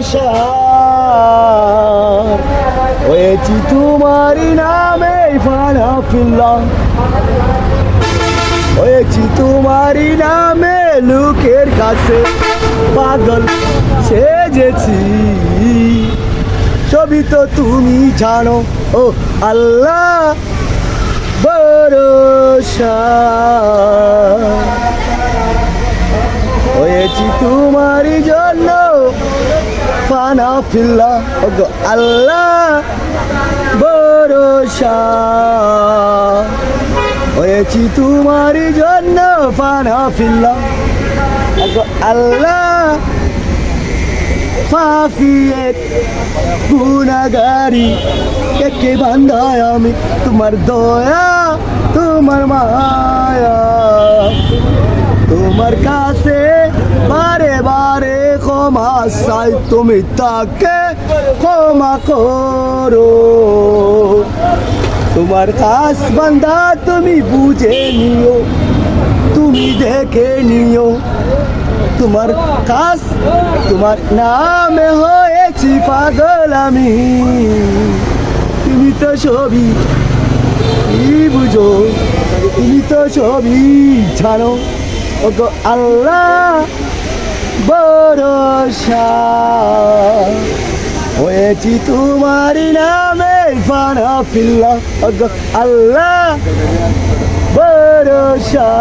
ভরসা হয়েছি তোমারই নামে ফানা ফিল্লা হয়েছি তোমারই নামে লোকের কাছে পাগল সেজেছি সবই তো তুমি জানো ও আল্লাহ ভরসা হয়েছি তোমারই জন্য ফানা ফিল্লা ও গো আল্লাহ ভরসা হয়েছি তোমারই জন্য ফানা ফিল্লা ও গো আল্লাহ ফাফিয়েত গুনাহগারি কে বান্দায় আমি তোমার দয়া তোমার মায়া তোমার কাছে বারে বারে ক্ষমা চাই তুমি তাকে ক্ষমা করো তোমার কাছ বান্দা তুমি বুঝে নিও তুমি দেখে নিও তোমার কাছ তোমার নামে হয়েছি পাগল আমি তুমি তো সবই বুঝো তুমি তো সবই জানো ও গো আল্লাহ ভরসা হয়েছি তোমারই নামে ফানা ফিল্লা ও গো আল্লাহ ভরসা